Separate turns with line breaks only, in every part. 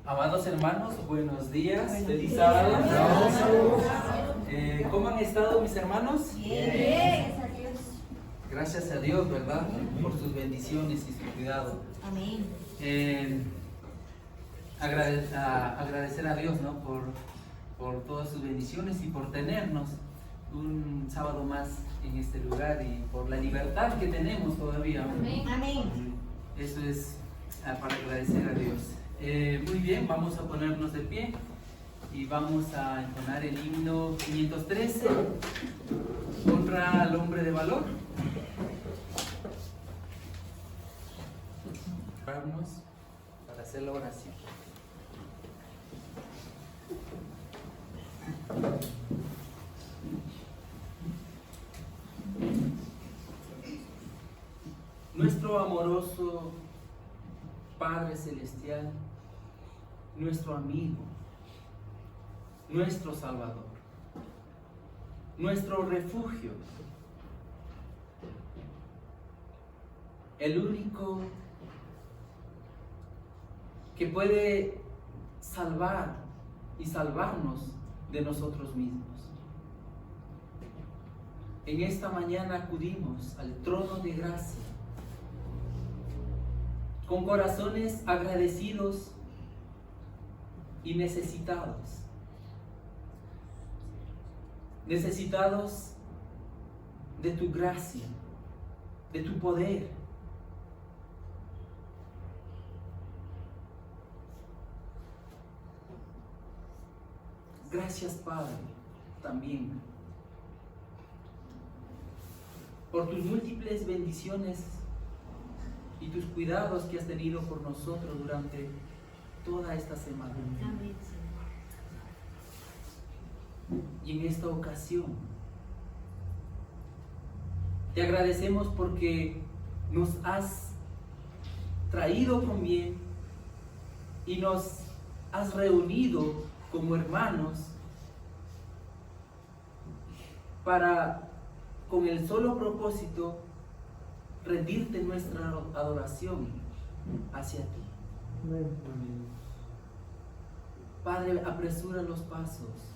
Amados hermanos, buenos días, feliz sábado. ¿Cómo han estado mis hermanos?
Bien.
Gracias a Dios, ¿verdad? Por sus bendiciones y su cuidado.
Amén.
Agradecer a Dios, ¿no? Por todas sus bendiciones y por tenernos un sábado más en este lugar y por la libertad que tenemos todavía.
Amén.
Eso es para agradecer a Dios. Muy bien, vamos a ponernos de pie y vamos a entonar el himno 513, Honra al hombre de valor. Para hacer la oración. Nuestro amoroso Padre Celestial, nuestro amigo, nuestro Salvador, nuestro refugio, el único que puede salvar y salvarnos de nosotros mismos. En esta mañana acudimos al trono de gracia con corazones agradecidos y necesitados de tu gracia, de tu poder. Gracias, Padre, también por tus múltiples bendiciones y tus cuidados que has tenido por nosotros durante toda esta semana.
Amén.
Y en esta ocasión te agradecemos porque nos has traído con bien y nos has reunido como hermanos para, con el solo propósito, rendirte nuestra adoración hacia ti. Padre, apresura los pasos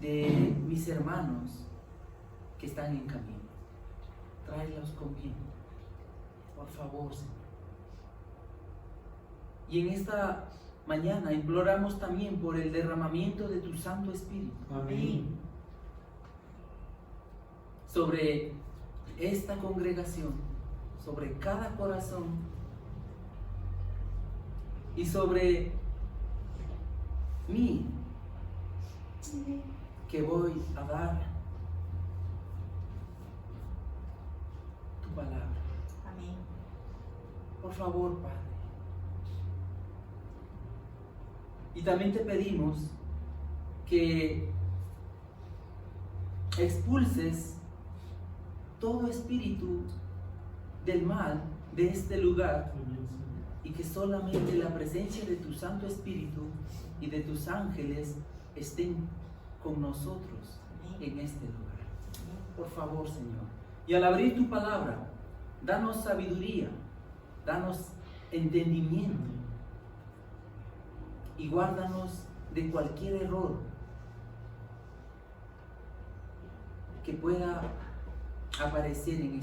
de mis hermanos que están en camino. Tráelos con bien, por favor, Señor. Y en esta mañana imploramos también por el derramamiento de tu Santo Espíritu.
Amén.
Sobre esta congregación, sobre cada corazón y sobre mí, que voy a dar tu palabra.
Amén.
Por favor, Padre. Y también te pedimos que expulses todo espíritu del mal de este lugar y que solamente la presencia de tu Santo Espíritu y de tus ángeles estén con nosotros en este lugar. Por favor, Señor. Y al abrir tu palabra, danos sabiduría, danos entendimiento y guárdanos de cualquier error que pueda aparecer en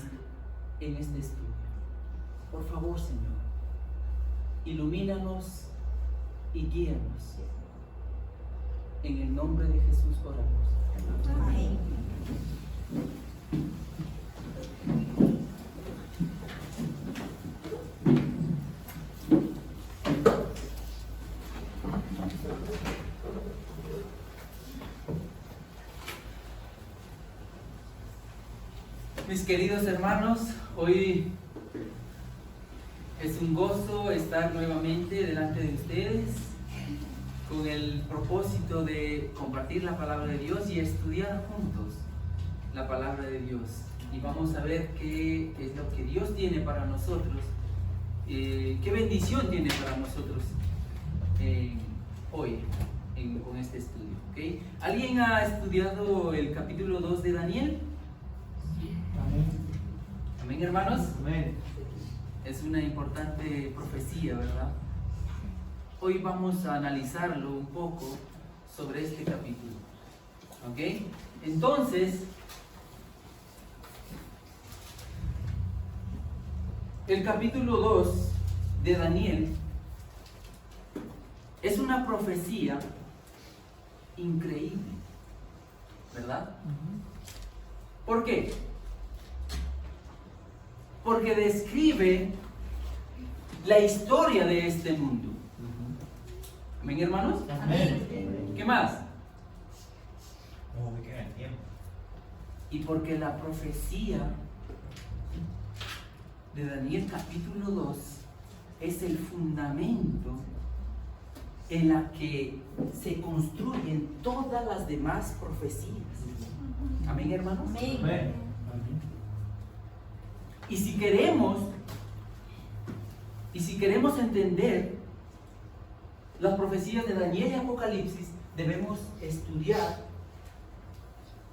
este estudio. Por favor, Señor, ilumínanos y guíanos. En el nombre de Jesús oramos.
Amén.
Mis queridos hermanos, hoy es un gozo estar nuevamente delante de ustedes con el propósito de compartir la palabra de Dios y estudiar juntos la palabra de Dios. Y vamos a ver qué es lo que Dios tiene para nosotros, qué bendición tiene para nosotros hoy con este estudio. ¿Okay? ¿Alguien ha estudiado el capítulo 2 de Daniel? Amén, hermanos.
Amén.
Es una importante profecía, ¿verdad? hoy vamos a analizarlo un poco sobre este capítulo. ¿Ok? Entonces, el capítulo 2 de Daniel es una profecía increíble, ¿verdad? ¿Por qué? Porque describe la historia de este mundo. ¿Amén, hermanos?
Amén.
¿Qué más?
Oh, me queda el tiempo.
Y porque la profecía de Daniel capítulo 2 es el fundamento en la que se construyen todas las demás profecías. Amén, hermanos.
Amén.
Amén.
Y si queremos entender las profecías de Daniel y Apocalipsis, debemos estudiar,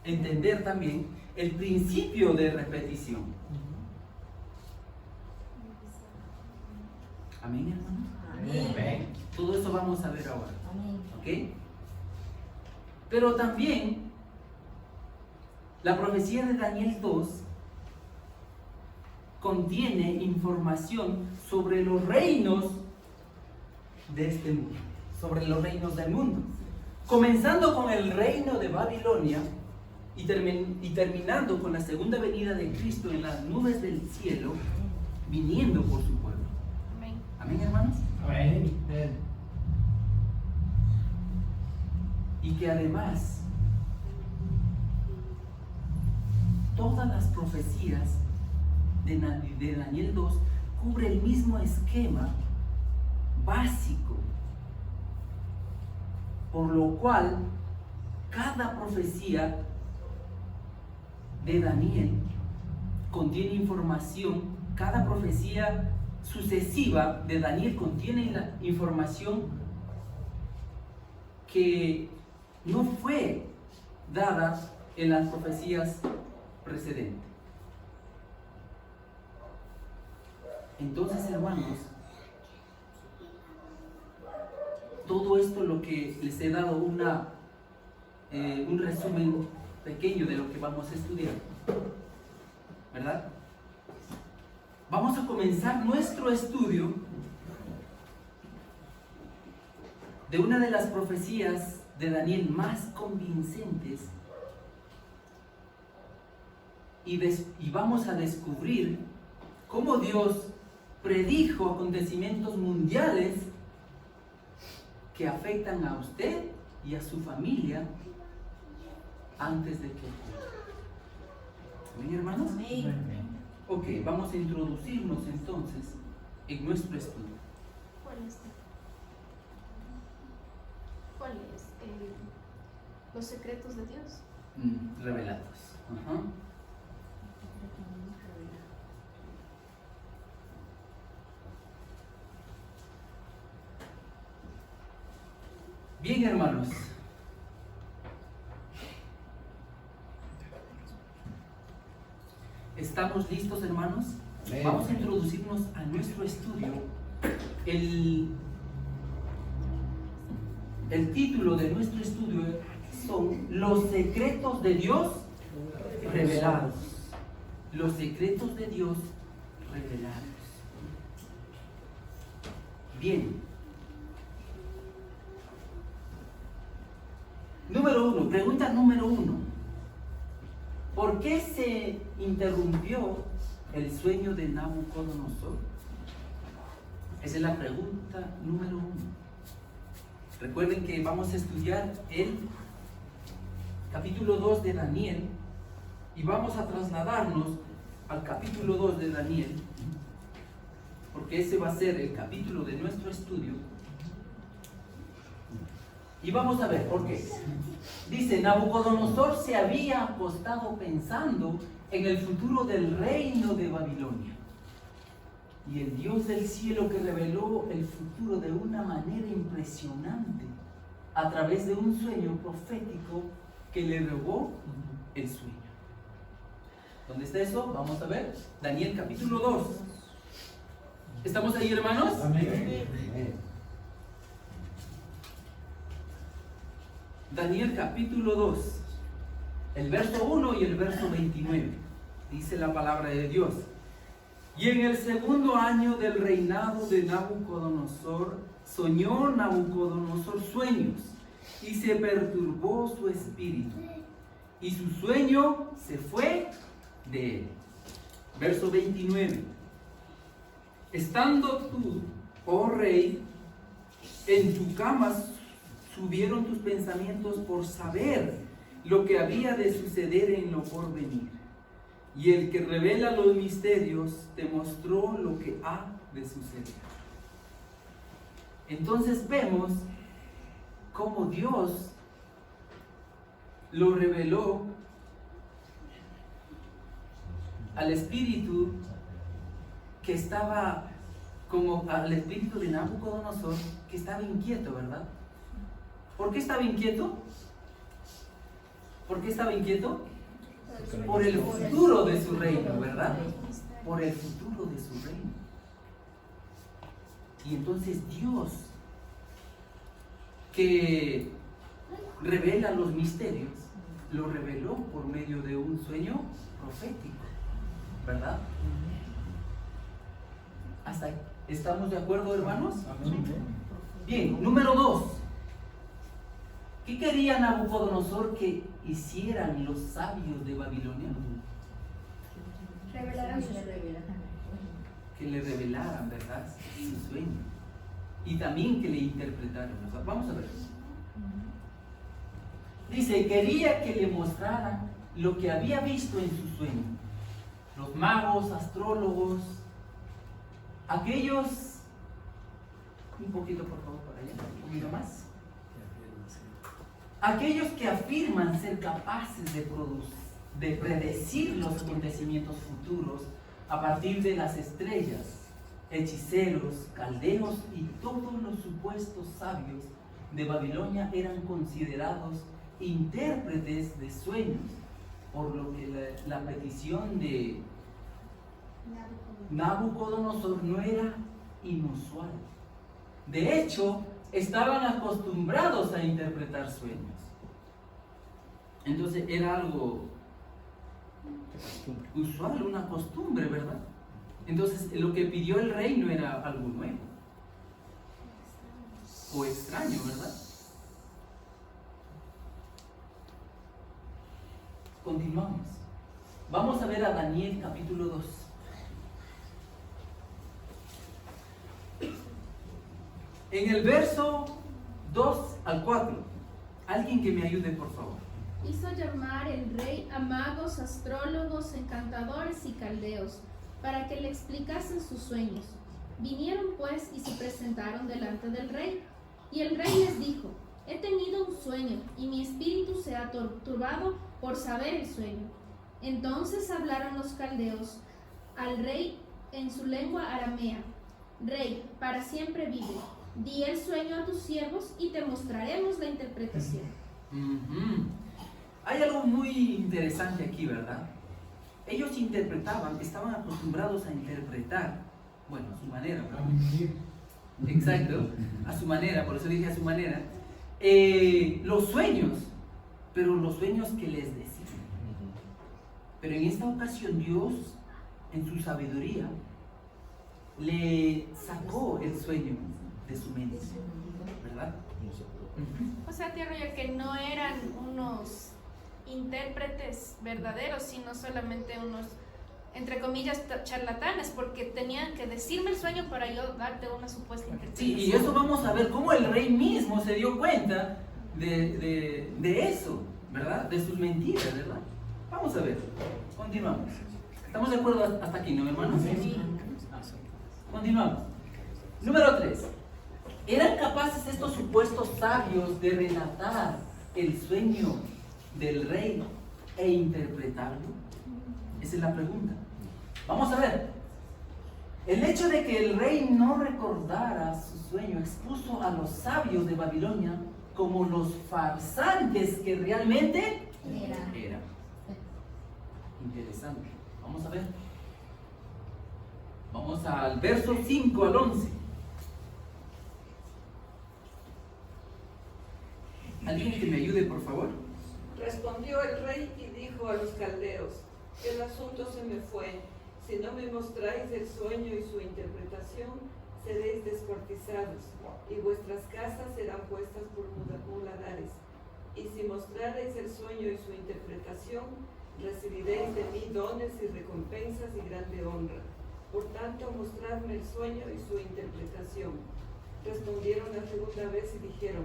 entender también el principio de repetición. Amén, hermanos.
Amén.
Todo eso vamos a ver ahora.
Amén.
¿Ok? Pero también la profecía de Daniel 2 contiene información sobre los reinos de este mundo, sobre los reinos del mundo, comenzando con el reino de Babilonia y terminando con la segunda venida de Cristo en las nubes del cielo, viniendo por su pueblo.
Amén.
Amén, hermanos.
Amén.
Y que además todas las profecías de Daniel 2 cubre el mismo esquema básico, por lo cual cada profecía de Daniel contiene información, cada profecía sucesiva de Daniel contiene la información que no fue dada en las profecías precedentes. Entonces, hermanos, todo esto lo que les he dado un resumen pequeño de lo que vamos a estudiar, ¿verdad? Vamos a comenzar nuestro estudio de una de las profecías de Daniel más convincentes y vamos a descubrir cómo Dios predijo acontecimientos mundiales que afectan a usted y a su familia antes de que ocurra. ¿Amén, hermanos?
Amén.
Ok, vamos a introducirnos entonces en nuestro estudio.
¿Cuál es? Los secretos de Dios.
Revelados. Ajá. Bien, hermanos. ¿Estamos listos, hermanos?
Amén.
Vamos a introducirnos a nuestro estudio. El título de nuestro estudio son Los secretos de Dios revelados. Los secretos de Dios revelados. Bien. Pregunta número 1. ¿Por qué se interrumpió el sueño de Nabucodonosor? Esa es la pregunta número 1. Recuerden que vamos a estudiar el capítulo 2 de Daniel y vamos a trasladarnos al capítulo 2 de Daniel, porque ese va a ser el capítulo de nuestro estudio. Y vamos a ver por qué. Dice, Nabucodonosor se había acostado pensando en el futuro del reino de Babilonia. Y el Dios del cielo que reveló el futuro de una manera impresionante a través de un sueño profético que le robó el sueño. ¿Dónde está eso? Vamos a ver. Daniel capítulo 2. ¿Estamos ahí, hermanos?
Amén.
Daniel capítulo 2, el verso 1 y el verso 29. Dice la palabra de Dios. Y en el segundo año del reinado de Nabucodonosor, soñó Nabucodonosor sueños, y se perturbó su espíritu, y su sueño se fue de él. Verso 29. Estando tú, oh rey, en tu cama, subieron tus pensamientos por saber lo que había de suceder en lo porvenir. Y el que revela los misterios te mostró lo que ha de suceder. Entonces vemos cómo Dios lo reveló al espíritu que estaba, como al espíritu de Nabucodonosor, que estaba inquieto, ¿verdad? ¿Por qué estaba inquieto? ¿Por qué estaba inquieto? Por el futuro de su reino, ¿verdad? Por el futuro de su reino. Y entonces Dios, que revela los misterios, lo reveló por medio de un sueño profético, ¿verdad? ¿Hasta ahí estamos de acuerdo, hermanos? Bien, número 2. ¿Qué quería Nabucodonosor que hicieran los sabios de Babilonia? Que le revelaran, ¿verdad?, su sueño. Y también que le interpretaran. Vamos a ver. Dice, quería que le mostraran lo que había visto en su sueño. Los magos, astrólogos, aquellos... Un poquito, por favor, para allá. Un poquito más. Aquellos que afirman ser capaces de predecir los acontecimientos futuros a partir de las estrellas, hechiceros, caldeos y todos los supuestos sabios de Babilonia eran considerados intérpretes de sueños, por lo que la petición de Nabucodonosor no era inusual. De hecho, estaban acostumbrados a interpretar sueños. Entonces era algo usual, una costumbre, ¿verdad? Entonces lo que pidió el rey no era algo nuevo o extraño, ¿verdad? Continuamos. Vamos a ver a Daniel capítulo 2. En el verso 2 al 4, alguien que me ayude, por favor.
Hizo llamar el rey a magos, astrólogos, encantadores y caldeos, para que le explicasen sus sueños. Vinieron pues y se presentaron delante del rey. Y el rey les dijo, he tenido un sueño, y mi espíritu se ha turbado por saber el sueño. Entonces hablaron los caldeos al rey en su lengua aramea. Rey, para siempre vive. Di el sueño a tus siervos y te mostraremos la interpretación.
Hay algo muy interesante aquí, ¿verdad? Ellos interpretaban, estaban acostumbrados a interpretar, bueno, a su manera, ¿verdad? Exacto, a su manera, por eso dije a su manera, los sueños, pero los sueños que les decían. Pero en esta ocasión Dios, en su sabiduría, le sacó el sueño de su mente, ¿verdad?
O sea, tía Roger, que no eran unos intérpretes verdaderos, sino solamente unos, entre comillas, charlatanes, porque tenían que decirme el sueño para yo darte una supuesta interpretación.
Sí, y eso vamos a ver cómo el rey mismo se dio cuenta de eso, ¿verdad? De sus mentiras, ¿verdad? Vamos a ver, continuamos. ¿Estamos de acuerdo hasta aquí, no, hermanos?
Sí.
Continuamos. Número 3. ¿Eran capaces estos supuestos sabios de relatar el sueño del rey e interpretarlo? Esa es la pregunta. Vamos a ver. El hecho de que el rey no recordara su sueño expuso a los sabios de Babilonia como los farsantes que realmente eran. Interesante. Vamos a ver. Vamos al verso 5 al 11. ¿Alguien que me ayude, por favor?
Respondió el rey y dijo a los caldeos: el asunto se me fue. Si no me mostráis el sueño y su interpretación, seréis descuartizados, y vuestras casas serán puestas por muladares. Y si mostrareis el sueño y su interpretación, recibiréis de mí dones y recompensas y grande honra. Por tanto, mostradme el sueño y su interpretación. Respondieron la segunda vez y dijeron: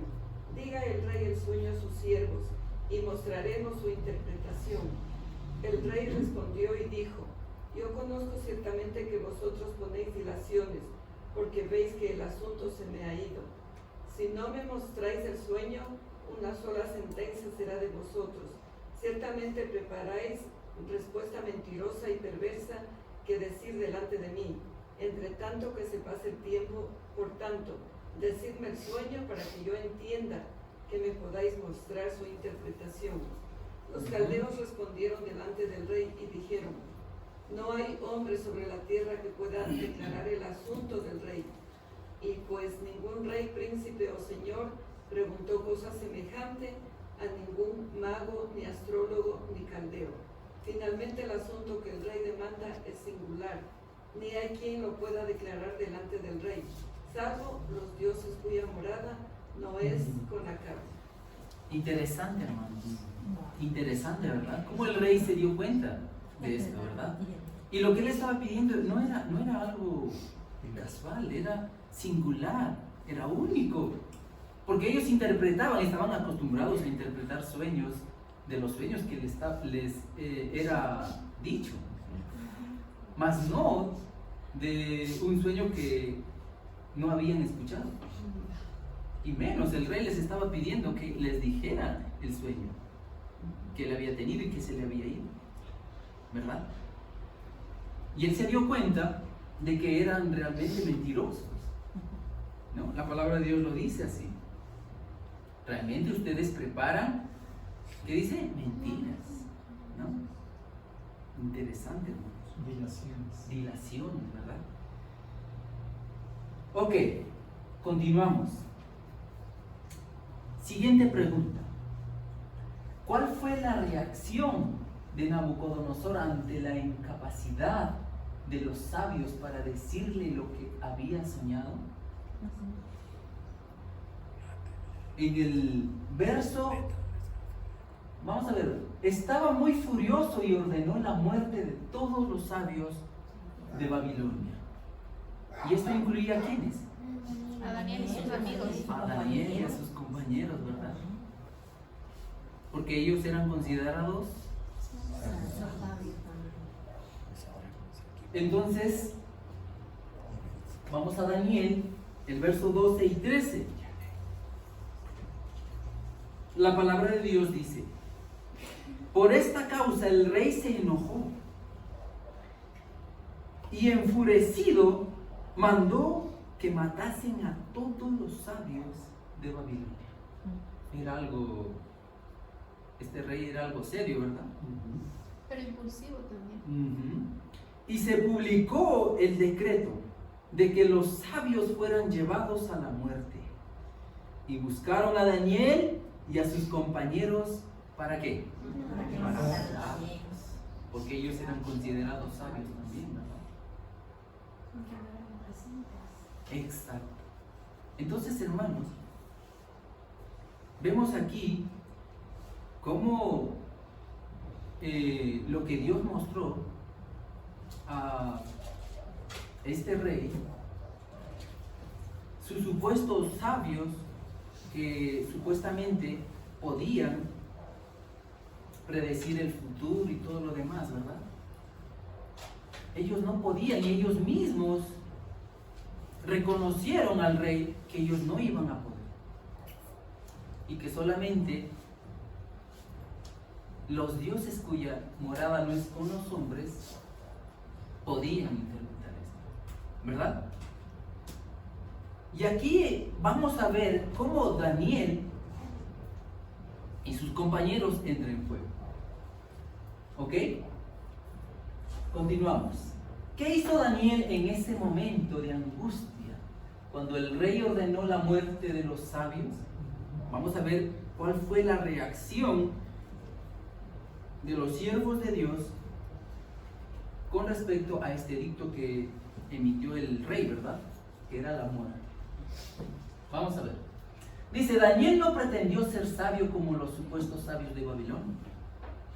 diga el rey el sueño a sus siervos, y mostraremos su interpretación. El rey respondió y dijo: yo conozco ciertamente que vosotros ponéis dilaciones, porque veis que el asunto se me ha ido. Si no me mostráis el sueño, una sola sentencia será de vosotros. Ciertamente preparáis respuesta mentirosa y perversa que decir delante de mí, entre tanto que se pase el tiempo. Por tanto, decidme el sueño para que yo entienda, que me podáis mostrar su interpretación. Los caldeos respondieron delante del rey y dijeron: no hay hombre sobre la tierra que pueda declarar el asunto del rey. Y pues ningún rey, príncipe o señor preguntó cosa semejante a ningún mago, ni astrólogo, ni caldeo. Finalmente el asunto que el rey demanda es singular, ni hay quien lo pueda declarar delante del rey, salvo los dioses cuya morada no es con la carne.
Interesante, hermanos. Interesante, ¿verdad? Cómo el rey se dio cuenta de esto, ¿verdad? Y lo que él estaba pidiendo no era algo casual, era singular, era único. Porque ellos estaban acostumbrados a interpretar sueños de los sueños que les era dicho, mas no de un sueño que no habían escuchado. Y menos, el rey les estaba pidiendo que les dijera el sueño que él había tenido y que se le había ido, ¿verdad? Y él se dio cuenta de que eran realmente mentirosos, ¿no? La palabra de Dios lo dice así. Realmente ustedes preparan, ¿qué dice? Mentiras, ¿no? Interesante, hermanos. Dilaciones, ¿verdad? Ok, continuamos. Siguiente pregunta. ¿Cuál fue la reacción de Nabucodonosor ante la incapacidad de los sabios para decirle lo que había soñado? En el verso, vamos a ver, estaba muy furioso y ordenó la muerte de todos los sabios de Babilonia. ¿Y esto incluía a quiénes?
A Daniel y sus amigos.
A Daniel y a sus compañeros, ¿verdad? Porque ellos eran considerados. Entonces, vamos a Daniel, el verso 12 y 13. La palabra de Dios dice: por esta causa el rey se enojó y enfurecido mandó que matasen a todos los sabios de Babilonia. Era algo, este rey era algo serio, ¿verdad?
Pero impulsivo también.
Y se publicó el decreto de que los sabios fueran llevados a la muerte. Y buscaron a Daniel y a sus compañeros, ¿para qué? Para matar, porque ellos eran considerados sabios también, ¿verdad? Exacto. Entonces, hermanos, vemos aquí cómo lo que Dios mostró a este rey, sus supuestos sabios que supuestamente podían predecir el futuro y todo lo demás, ¿verdad? Ellos no podían, y ellos mismos reconocieron al rey que ellos no iban a poder, y que solamente los dioses cuya morada no es con los hombres podían interpretar esto, ¿verdad? Y aquí vamos a ver cómo Daniel y sus compañeros entran en fuego. ¿Ok? Continuamos. ¿Qué hizo Daniel en ese momento de angustia cuando el rey ordenó la muerte de los sabios? Vamos a ver cuál fue la reacción de los siervos de Dios con respecto a este edicto que emitió el rey, ¿verdad? Que era la mora. Vamos a ver. Dice, Daniel no pretendió ser sabio como los supuestos sabios de Babilonia.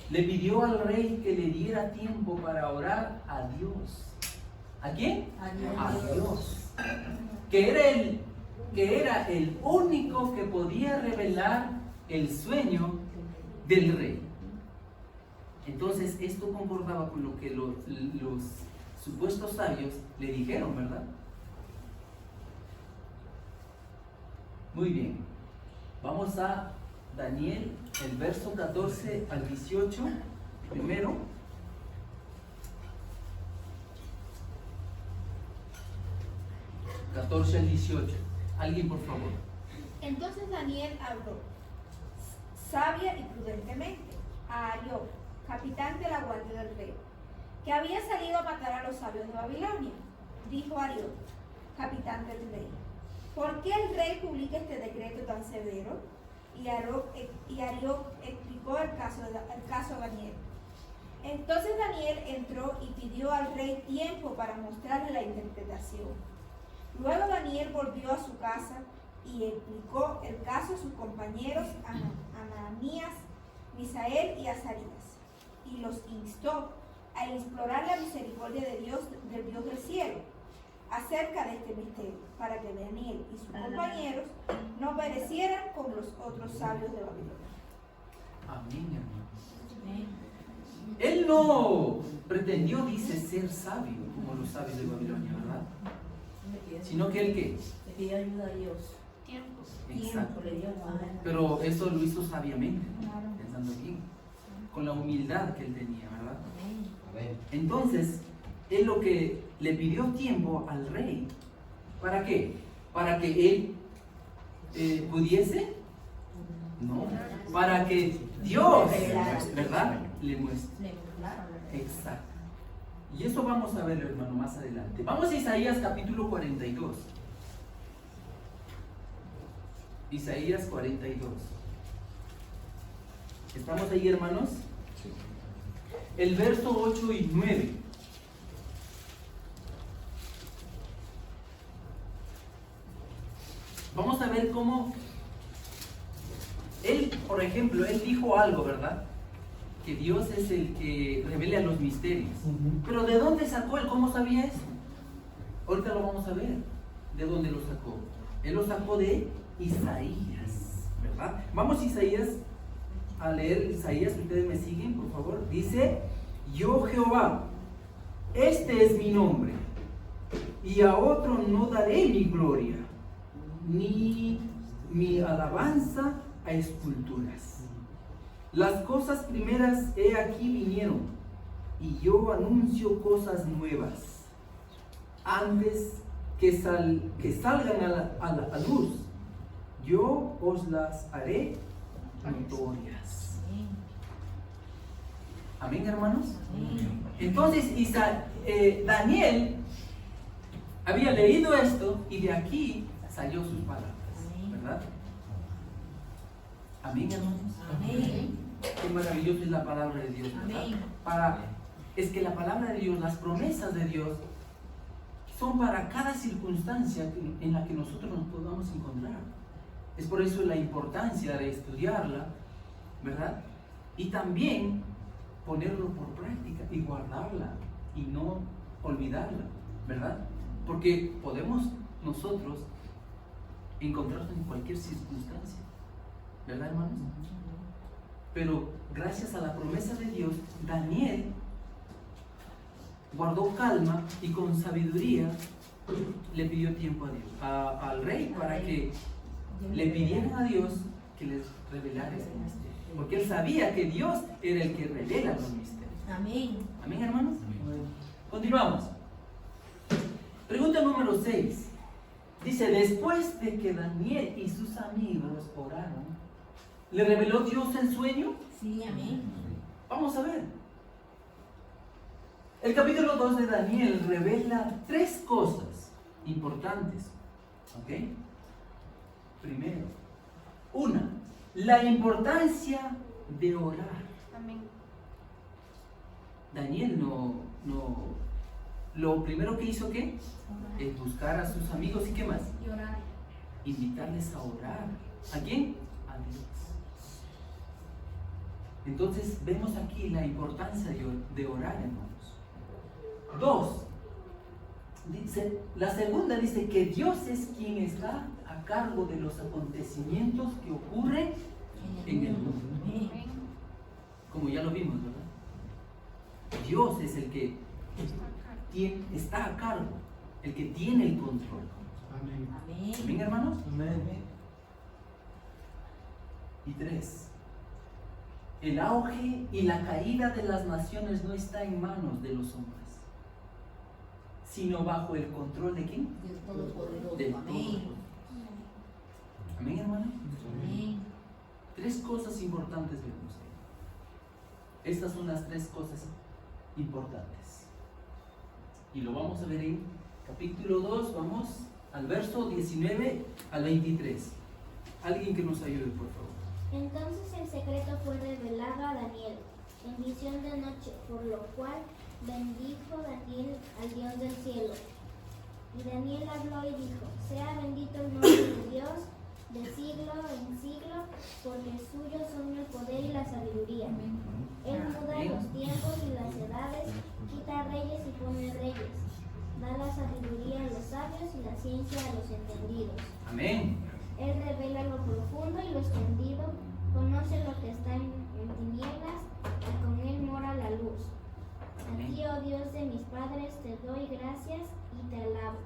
Le pidió al rey que le diera tiempo para orar a Dios. ¿A quién? A Dios. Que era el único que podía revelar el sueño del rey. Entonces esto concordaba con lo que los supuestos sabios le dijeron, ¿verdad? Muy bien. Vamos a Daniel, el verso 14 al 18, primero. (14 al 18). Alguien, por favor.
Entonces Daniel habló, sabia y prudentemente, a Arioc, capitán de la guardia del rey, que había salido a matar a los sabios de Babilonia. Dijo Arioc, capitán del rey, ¿por qué el rey publica este decreto tan severo? Y Arioc explicó el caso a Daniel. Entonces Daniel entró y pidió al rey tiempo para mostrarle la interpretación. Luego Daniel volvió a su casa y explicó el caso a sus compañeros Ananías, Misael y Azarías, y los instó a explorar la misericordia de Dios, del Dios del cielo, acerca de este misterio, para que Daniel y sus compañeros no perecieran como los otros sabios de Babilonia.
Amén, hermanos. Él no pretendió, dice, ser sabio como los sabios de Babilonia, ¿verdad? Sino que él, ¿qué?
Le pidió ayuda a Dios.
Tiempo.
Exacto.
Le dio ayuda.
Pero eso lo hizo sabiamente, pensando bien, con la humildad que él tenía, ¿verdad?
Amén.
Entonces, él lo que le pidió tiempo al rey, ¿para qué? ¿Para que él pudiese? No, para que Dios, ¿verdad? Le muestre. Exacto. Y eso vamos a verlo, hermano, más adelante. Vamos a Isaías capítulo 42. Isaías 42. ¿Estamos ahí, hermanos?
Sí.
El verso 8 y 9. Vamos a ver cómo él, por ejemplo, él dijo algo, ¿verdad? Que Dios es el que revela los misterios. Pero ¿de dónde sacó él? ¿Cómo sabía eso? Ahorita lo vamos a ver. ¿De dónde lo sacó? Él lo sacó de Isaías, ¿verdad? Vamos a Isaías, a leer Isaías, ustedes me siguen, por favor. Dice, yo Jehová, este es mi nombre, y a otro no daré mi gloria, ni mi alabanza a esculturas. Las cosas primeras he aquí vinieron, y yo anuncio cosas nuevas. Antes que salgan a la luz, yo os las haré notorias. Amén, hermanos. Entonces Daniel había leído esto y de aquí salió sus palabras, ¿verdad? Amén, hermanos.
Amén.
Qué maravillosa es la palabra de Dios, ¿verdad?
Amén.
Es que la palabra de Dios, las promesas de Dios son para cada circunstancia en la que nosotros nos podamos encontrar. Es por eso la importancia de estudiarla, ¿verdad? Y también ponerlo por práctica y guardarla y no olvidarla, ¿verdad? Porque podemos nosotros encontrarnos en cualquier circunstancia, ¿verdad, hermanos? Pero gracias a la promesa de Dios, Daniel guardó calma y con sabiduría le pidió tiempo a Dios, al rey, para que le pidieran a Dios que les revelara ese misterio. Porque él sabía que Dios era el que revela los misterios.
Amén.
Amén, hermanos. Continuamos. Pregunta número 6. Dice, después de que Daniel y sus amigos oraron, ¿le reveló Dios el sueño?
Sí, amén.
Vamos a ver. El capítulo 2 de Daniel revela 3 cosas importantes. ¿Ok? Primero, una, La importancia de orar.
Amén.
Daniel lo primero que hizo, ¿qué? Es buscar a sus amigos y ¿qué más?
Y orar.
Invitarles a orar. ¿A quién? A Dios. Entonces vemos aquí la importancia de orar, hermanos. 2. La segunda dice que Dios es quien está a cargo de los acontecimientos que ocurren en el mundo.
Amén.
Como ya lo vimos, ¿verdad? Dios es el que está a cargo, el que tiene el control.
Amén.
Amén.
¿Amén, hermanos?
Amén.
Y 3. El auge y la caída de las naciones no está en manos de los hombres, sino bajo el control de ¿quién?
Dios Todopoderoso.
Del
Amén.
Todopoderoso. Amén, hermanos.
Amén.
3 cosas importantes vemos ahí. Estas son las 3 cosas importantes. Y lo vamos a ver en capítulo 2, vamos al verso 19 al 23. Alguien que nos ayude, por favor.
Entonces el secreto fue revelado a Daniel en visión de noche, por lo cual bendijo Daniel al Dios del cielo. Y Daniel habló y dijo: sea bendito el nombre de Dios de siglo en siglo, porque suyos son el poder y la sabiduría. Él muda los tiempos y las edades, quita reyes y pone reyes, da la sabiduría a los sabios y la ciencia a los entendidos.
Amén.
Él revela lo profundo y lo escondido, conoce lo que está en tinieblas, y con él mora la luz. A ti, oh Dios de mis padres, te doy gracias y te alabo,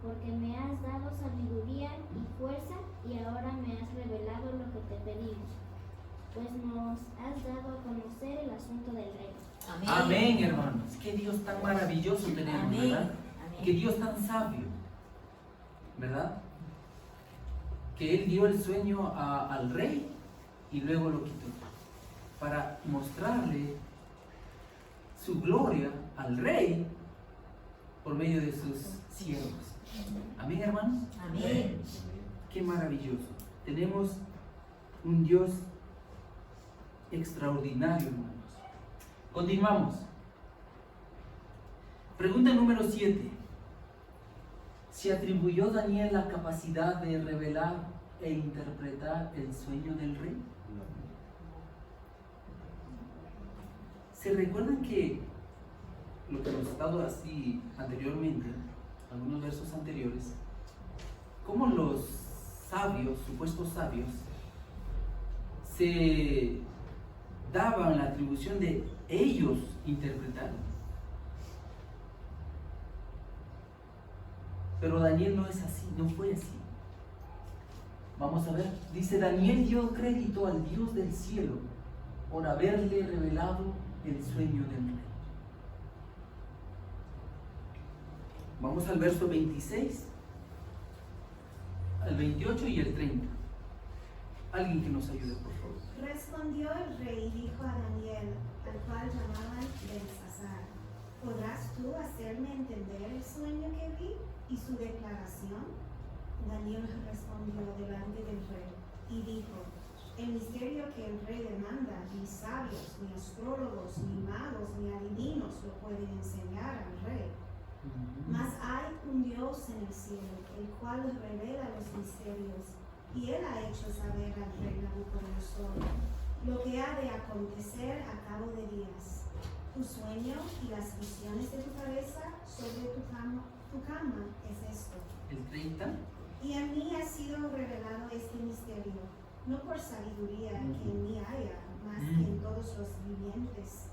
porque me has dado sabiduría y fuerza, y ahora me has revelado lo que te pedimos, pues nos has dado a conocer el asunto del reino.
Amén.
Amén, hermanos. Qué Dios tan maravilloso tenemos,
Amén.
¿verdad?
Amén.
Qué Dios tan sabio, ¿verdad? Que Él dio el sueño al rey y luego lo quitó para mostrarle su gloria al rey por medio de sus siervos. Amén, hermanos.
Amén.
Qué maravilloso. Tenemos un Dios extraordinario, hermanos. Continuamos. Pregunta número 7. ¿Se atribuyó Daniel la capacidad de revelar e interpretar el sueño del rey? ¿Se recuerdan que lo que hemos estado así anteriormente, algunos versos anteriores, cómo los sabios, supuestos sabios, se daban la atribución de ellos interpretar? Pero Daniel no es así, no fue así. Vamos a ver, dice: Daniel dio crédito al Dios del cielo por haberle revelado el sueño del rey. Vamos al verso 26, al 28 y el 30. Alguien que nos ayude, por favor.
Respondió el rey y dijo a Daniel, al cual llamaban Belsasar: ¿podrás tú hacerme entender el sueño que vi y su declaración? Daniel respondió delante del rey y dijo: el misterio que el rey demanda, ni sabios, ni astrólogos, ni magos, ni adivinos lo pueden enseñar al rey. Mas hay un Dios en el cielo, el cual revela los misterios, y él ha hecho saber al rey Nabucodonosor lo que ha de acontecer a cabo de días. Tu sueño y las visiones de tu cabeza sobre tu cama es esto.
El 30.
Y a mí ha sido revelado este misterio, no por sabiduría que en mí haya, más que en todos los vivientes,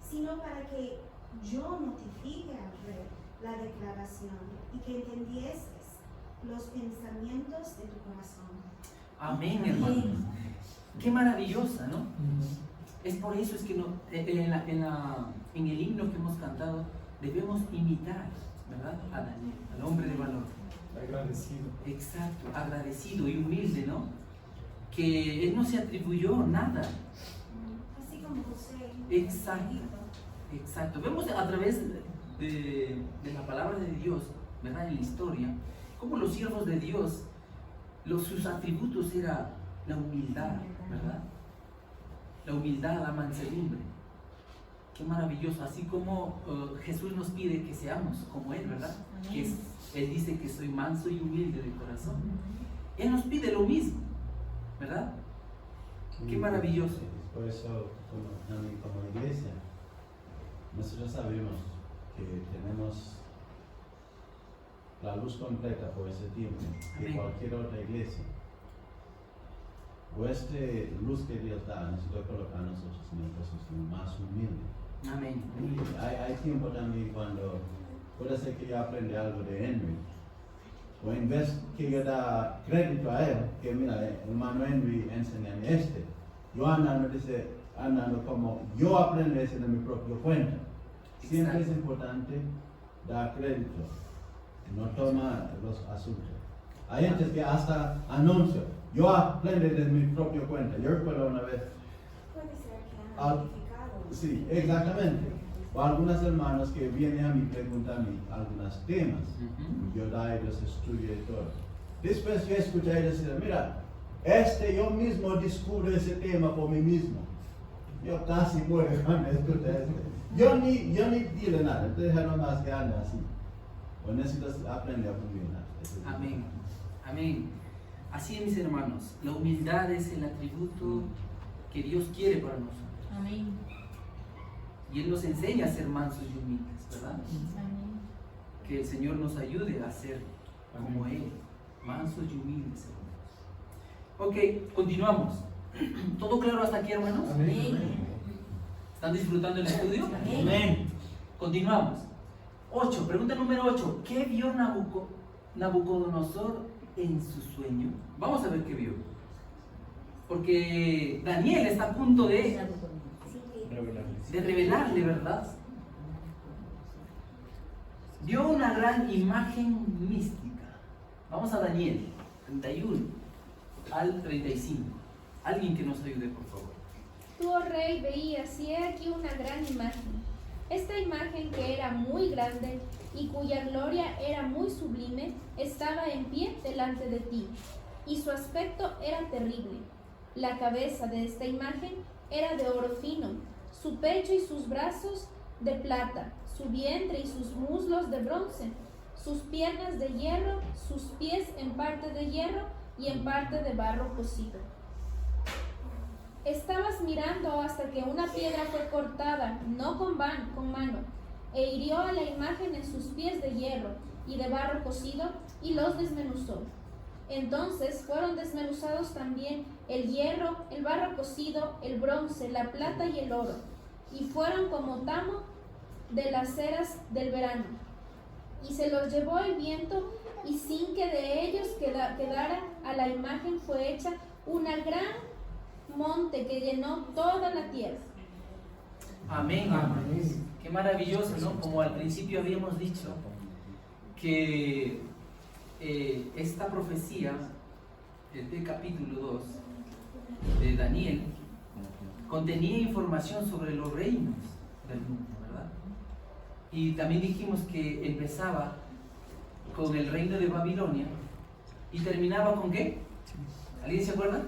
sino para que yo notifique al rey la declaración y que entendieses los pensamientos de tu corazón.
Amén, hermanos. Qué maravillosa, ¿no? Es por eso es que no, en el himno que hemos cantado debemos imitar, ¿verdad? A Daniel, al hombre de valor.
Agradecido.
Exacto, agradecido y humilde, ¿no? Que él no se atribuyó nada.
Así como José.
Exacto, exacto. Vemos a través de la palabra de Dios, ¿verdad? En la historia, cómo los siervos de Dios, sus atributos era la humildad, ¿verdad? La humildad, la mansedumbre. Qué maravilloso, así como Jesús nos pide que seamos como Él, ¿verdad? Él dice que soy manso y humilde de corazón. Él nos pide lo mismo, ¿verdad? Qué maravilloso.
Por eso, también como iglesia, nosotros sabemos que tenemos la luz completa por ese tiempo que
Amén.
cualquier otra iglesia. O esta luz que Dios da, nosotros colocamos a nosotros en una posición más humilde.
Amén.
Hay tiempo también cuando puede ser que yo aprenda algo de Henry, o en vez que yo da crédito a él, que mira, hermano Henry, enséñame yo andando como yo aprendo eso de mi propia cuenta. Siempre es importante dar crédito, no toma los asuntos. Hay gente que hasta anuncia, yo aprendo de mi propia cuenta. Yo recuerdo una vez.
Puede ser que han modificado.
Sí, exactamente. O algunos hermanos que vienen a mí y preguntan algunos temas. Y yo da ellos estudio y todo. Después yo escuché a ellos decir, mira, yo mismo descubro ese tema por mí mismo. Yo casi muero cuando escucho Yo ni digo nada, entonces no más que anda así. O necesitas aprender a funcionar.
Amén. Amén. Así es, mis hermanos, la humildad es el atributo que Dios quiere para nosotros.
Amén.
Y Él nos enseña a ser mansos y humildes, ¿verdad?
Amén.
Que el Señor nos ayude a ser como Él, mansos y humildes, hermanos. Ok, continuamos. ¿Todo claro hasta aquí, hermanos? ¿Están disfrutando el estudio?
Amén.
Continuamos. 8, pregunta número 8. ¿Qué vio Nabucodonosor en su sueño? Vamos a ver qué vio. Porque Daniel está a punto de revelarle, ¿verdad? Vio una gran imagen mística. Vamos a Daniel 31 al 35. Alguien que nos ayude, por favor.
Tú, oh rey, veías, y he aquí una gran imagen. Esta imagen, que era muy grande y cuya gloria era muy sublime, estaba en pie delante de ti, y su aspecto era terrible. La cabeza de esta imagen era de oro fino, su pecho y sus brazos de plata, su vientre y sus muslos de bronce, sus piernas de hierro, sus pies en parte de hierro y en parte de barro cocido. Estabas mirando hasta que una piedra fue cortada, no con mano, e hirió a la imagen en sus pies de hierro y de barro cocido, y los desmenuzó. Entonces fueron desmenuzados también el hierro, el barro cocido, el bronce, la plata y el oro, y fueron como tamo de las eras del verano. Y se los llevó el viento, y sin que de ellos quedara, a la imagen fue hecha una gran monte que llenó toda la tierra.
Amén, hermanos. Qué maravilloso, ¿no? Como al principio habíamos dicho, que esta profecía, este capítulo 2 de Daniel, contenía información sobre los reinos del mundo, ¿verdad? Y también dijimos que empezaba con el reino de Babilonia y terminaba con ¿qué? ¿Alguien se acuerda?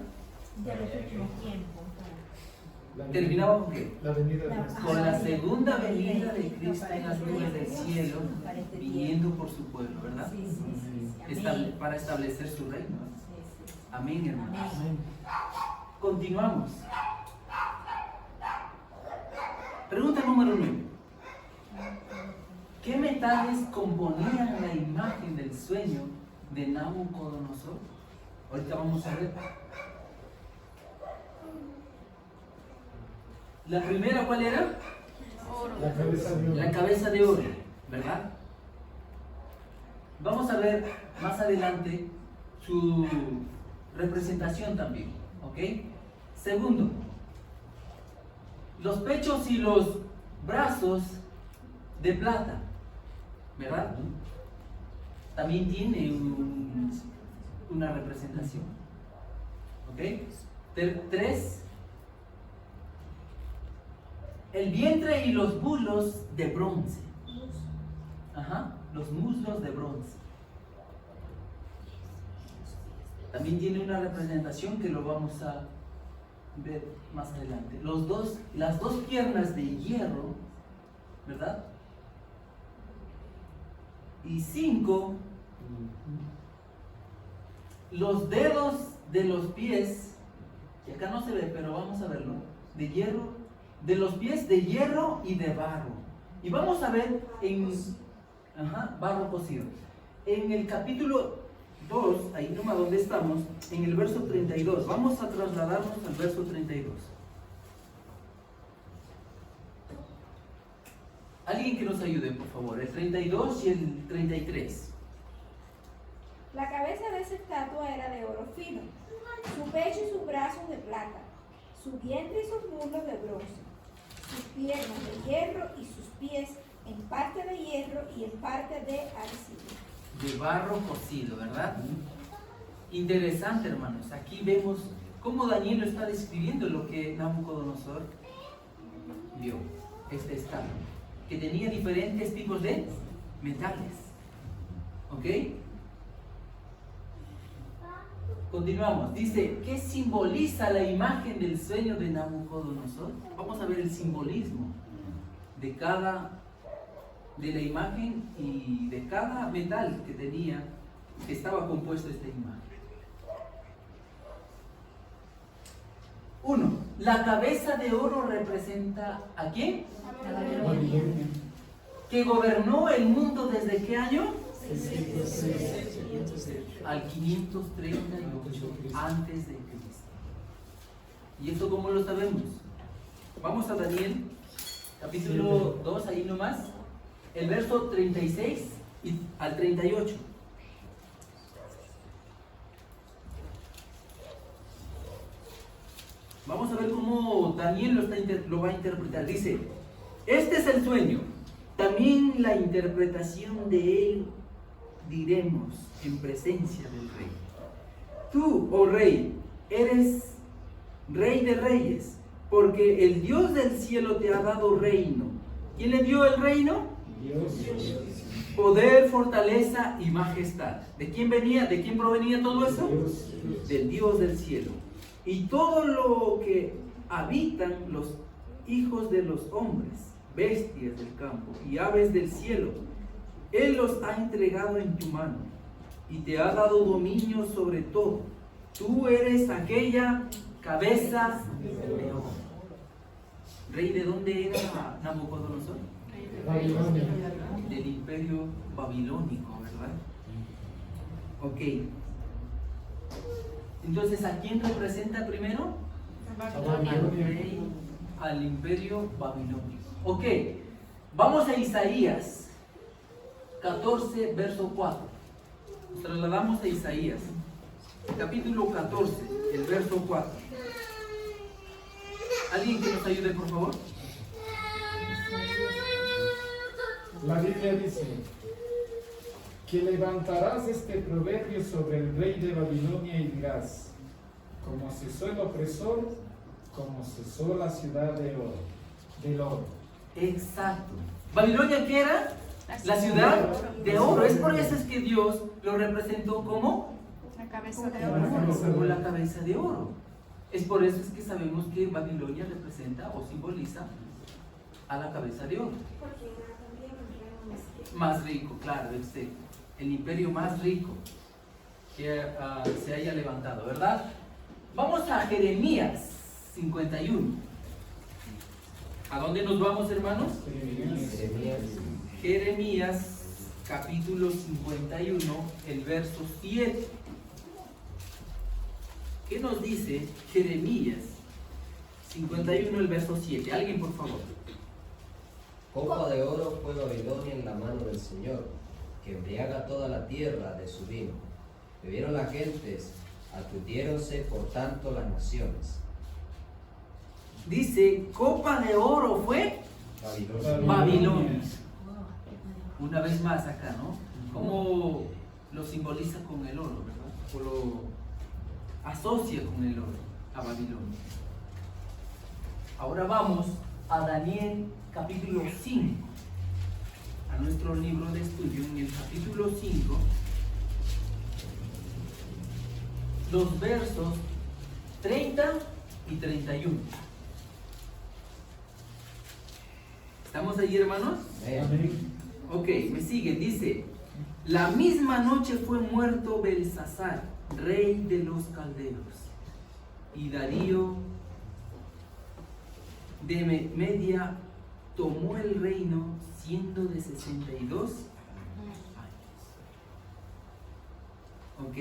De los últimos tiempos.
¿Terminaba con qué?
La venida de Cristo.
Con la segunda venida de Cristo en las nubes del cielo, viniendo por su pueblo, ¿verdad?
Sí, sí, sí, sí. Amén.
Para establecer su reino.
Sí, sí.
Amén, hermanos.
Amén.
Continuamos. Pregunta número 9. ¿Qué metales componían la imagen del sueño de Nabucodonosor? Ahorita vamos a ver. La primera, ¿cuál era?
La cabeza de oro.
La cabeza de oro, ¿verdad? Vamos a ver más adelante su representación también, ¿ok? Segundo, los pechos y los brazos de plata, ¿verdad? También tiene una representación, ¿ok? 3, el vientre y los muslos de bronce. Ajá, los muslos de bronce. también tiene una representación que lo vamos a ver más adelante. Las dos piernas de hierro, ¿verdad? Y 5, los dedos de los pies, que acá no se ve, pero vamos a verlo, de hierro, de los pies de hierro y de barro. Y vamos a ver en barro cocido. En el capítulo 2, ahí nomás donde estamos, en el verso 32, vamos a trasladarnos al verso 32. Alguien que nos ayude, por favor, el 32 y el 33.
La cabeza de esa estatua era de oro fino, su pecho y sus brazos de plata, su vientre y sus muslos de bronce, sus piernas de hierro y sus pies en parte de hierro y en parte de arcilla.
De barro cocido, ¿verdad? Interesante, hermanos. Aquí vemos cómo Daniel lo está describiendo lo que Nabucodonosor vio, este estatua, que tenía diferentes tipos de metales. ¿Ok? Continuamos. Dice, ¿qué simboliza la imagen del sueño de Nabucodonosor? Vamos a ver el simbolismo de la imagen y de cada metal que estaba compuesto esta imagen. 1. La cabeza de oro representa ¿a quién?
A Babilonia.
Que gobernó el mundo ¿desde qué año? Al 538 antes de Cristo. ¿Y esto cómo lo sabemos? Vamos a Daniel, capítulo 2, ahí nomás, el verso 36 al 38. Vamos a ver cómo Daniel lo va a interpretar. Dice, este es el sueño, también la interpretación de él diremos en presencia del rey. Tú, oh rey, eres rey de reyes, porque el Dios del cielo te ha dado reino. ¿Quién le dio el reino?
Dios.
Poder, fortaleza y majestad. ¿De quién venía? ¿De quién provenía todo eso?
Dios.
Del Dios del cielo. Y todo lo que habitan los hijos de los hombres, bestias del campo y aves del cielo, Él los ha entregado en tu mano y te ha dado dominio sobre todo. Tú eres aquella cabeza de oro. ¿Rey de dónde era Nabucodonosor?
Babilonia.
Del imperio babilónico, ¿verdad? Ok. Entonces, ¿a quién representa primero? Al rey, al imperio babilónico. Ok, vamos a Isaías 14, verso 4. Nos trasladamos a Isaías, capítulo 14, el verso 4. ¿Alguien que nos ayude, por favor?
La Biblia dice que levantarás este proverbio sobre el rey de Babilonia y dirás, como cesó el opresor, como cesó la ciudad de oro, del oro.
Exacto. ¿Babilonia qué era? La ciudad de oro. Es por eso es que Dios lo representó como
La cabeza de
oro.
como la cabeza de oro. Es por eso es que sabemos que Babilonia representa o simboliza a la cabeza de oro.
Porque era también un reino
Más rico, claro, el imperio más rico que se haya levantado, ¿verdad? Vamos a Jeremías 51. ¿A dónde nos vamos, hermanos? Jeremías capítulo 51, el verso 7. ¿Qué nos dice Jeremías 51, el verso 7? Alguien, por favor.
Copa de oro fue Babilonia en la mano del Señor, que embriaga toda la tierra de su vino. Bebieron las gentes, aturdiéronse por tanto las naciones.
Dice, copa de oro fue Babilonia. Una vez más acá, ¿no? ¿Cómo lo simboliza con el oro, verdad? O lo asocia con el oro a Babilonia. Ahora vamos a Daniel capítulo 5, a nuestro libro de estudio. En el capítulo 5 los versos 30 y 31. ¿Estamos ahí, hermanos?
Amén.
Ok, me sigue, dice: la misma noche fue muerto Belsasar, rey de los caldeos, y Darío de Media tomó el reino siendo de 62 años. ¿Ok?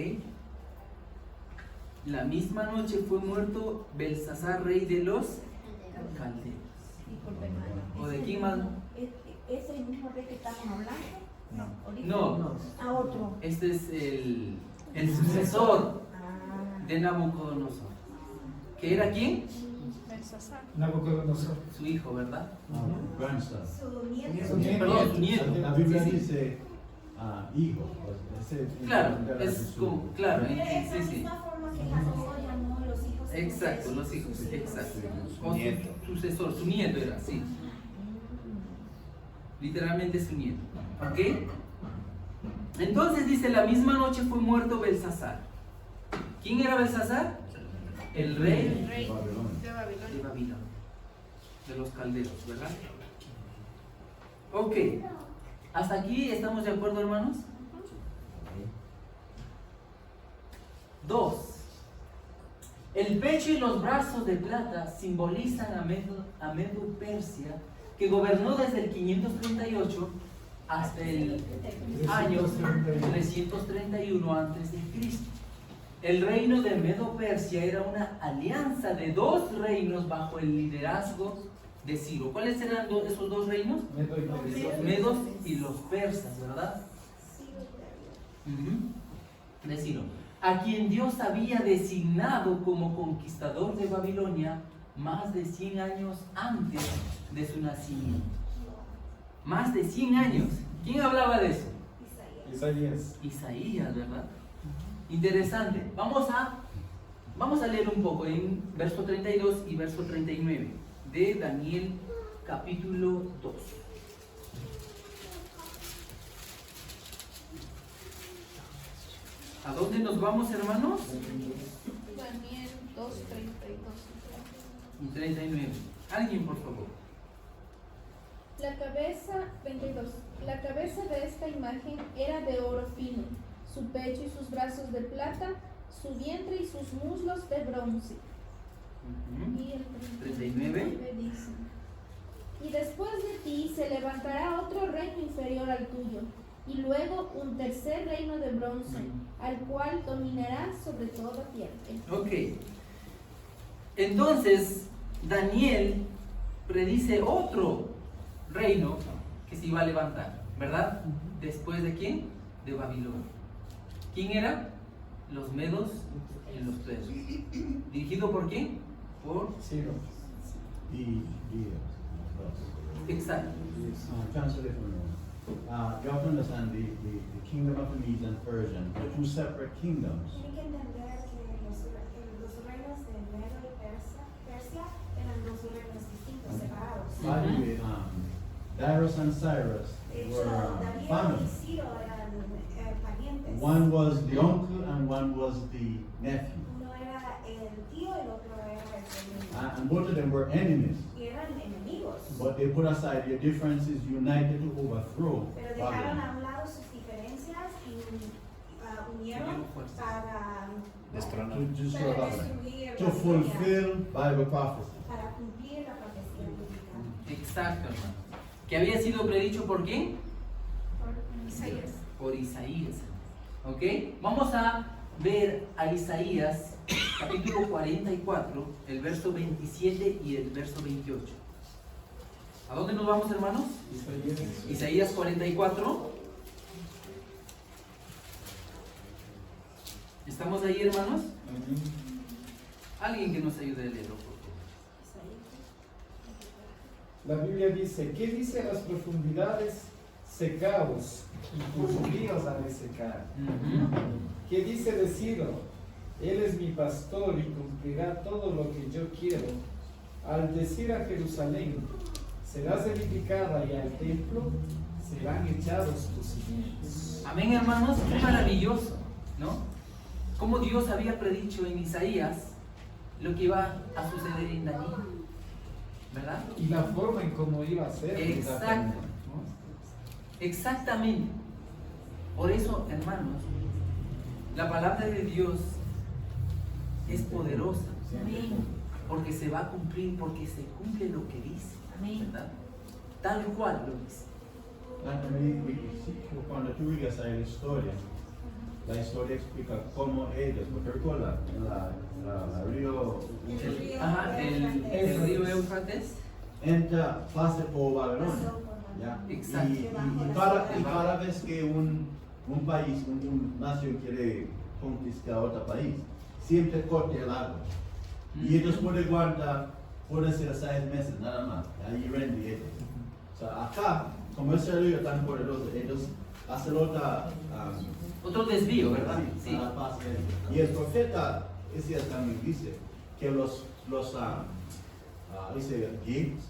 La misma noche fue muerto Belsasar, rey de los caldeos.
Disculpe, hermano.
¿O de quién más?
¿Es el mismo rey que estamos hablando? ¿Ahorita?
No,
A otro.
este es el sucesor
Ah.
de Nabucodonosor. ¿Que era quién?
Nabucodonosor.
Su hijo, ¿verdad?
Grandson.
Su nieto.
Su nieto.
Perdón, su nieto.
La Biblia
Sí, sí.
dice hijo. Pues, ese-
Claro,
de
es
su-
como, claro,
Mira, es la
sí, sí.
misma forma que Jacob llamó a los hijos.
Exacto, los hijos, exacto. O su sucesor, su nieto era, sí. Literalmente su nieto. ¿Ok? Entonces dice: la misma noche fue muerto Belsasar. ¿Quién era Belsasar? El rey
de Babilonia.
de Babilonia, de los caldeos, ¿verdad? Ok. ¿Hasta aquí estamos de acuerdo, hermanos? 2. El pecho y los brazos de plata simbolizan a Medo Persia, que gobernó desde el 538 hasta el año 331 a.C. El reino de Medo Persia era una alianza de dos reinos bajo el liderazgo de Ciro. ¿Cuáles eran esos dos reinos?
Medo y Persia.
Los medos y los persas, ¿verdad? De Ciro, a quien Dios había designado como conquistador de Babilonia más de 100 años antes de su nacimiento. Más de 100 años. ¿Quién hablaba de eso?
Isaías.
Isaías, ¿verdad? Interesante. Vamos a leer un poco en verso 32 y verso 39 de Daniel capítulo 2. ¿A dónde nos vamos, hermanos?
Daniel 2:32.
Y 39. Alguien, por favor.
La cabeza, 22. La cabeza de esta imagen era de oro fino, su pecho y sus brazos de plata, su vientre y sus muslos de bronce. Y el 39 dice: y después de ti se levantará otro reino inferior al tuyo, y luego un tercer reino de bronce, al cual dominará sobre toda tierra.
Ok. Entonces, Daniel predice otro reino que se iba a levantar, ¿verdad? ¿Después de quién? De Babilonia. ¿Quién era? Los medos y los persas. ¿Dirigido por quién? Por
Ciro.
Exacto.
Translate it for me. You have to understand the kingdom of the Medes and Persian, the two separate kingdoms.
Tiene que entender que los reinos de Medo y Persia eran dos reinos distintos, separados.
By the way, Darius and Cyrus
De hecho,
were
Darío y
family.
Ciro eran parientes.
One was the uncle and one was the nephew.
Uno era el tío y el otro era el sobrino.
And both of them were enemies.
Y eran enemigos.
But they put aside their differences, united to overthrow
Pero dejaron
Babylon.
a un lado sus diferencias y unieron para
To destroy
para
Babylon.
destruir
To
Babilonia,
fulfill Bible prophecy.
para cumplir la profecía bíblica.
Exacto, hermano. ¿Que había sido predicho por quién?
Por Isaías.
Por Isaías. ¿Ok? Vamos a ver a Isaías, capítulo 44, el verso 27 y el verso 28. ¿A dónde nos vamos, hermanos? Isaías 44. ¿Estamos ahí, hermanos? Alguien que nos ayude a leerlo, por favor.
La Biblia dice: ¿qué dice a las profundidades? Secaos, y tus ríos han de secar. ¿Qué dice de Ciro? Él es mi pastor y cumplirá todo lo que yo quiero. Al decir a Jerusalén: serás edificada, y al templo serán echados tus cimientos.
Amén, hermanos. Qué maravilloso, ¿no? cómo Dios había predicho en Isaías lo que iba a suceder en Daniel, ¿verdad?
Y la forma en cómo iba a ser.
Exacto. Exactamente. Por eso, hermanos, la palabra de Dios es poderosa, porque se va a cumplir, porque se cumple lo que dice, ¿verdad? Tal cual lo dice.
Cuando tú digas la historia explica cómo ellos, porque recuerda, el río
El río Éufrates
entra, pasa por Babilonia. ¿Ya?
Exacto.
Y cada vez que un país, una nación quiere conquistar otro país, siempre corta el agua. Y ellos pueden guardar, puede ser 6 meses nada más, ahí rinde ellos. O sea, acá, como ese río tan poderoso, ellos hacen
otro desvío, ¿verdad?
Sí,
Sí.
para la paz de ellos. Y el profeta Isaías también dice que los dice gates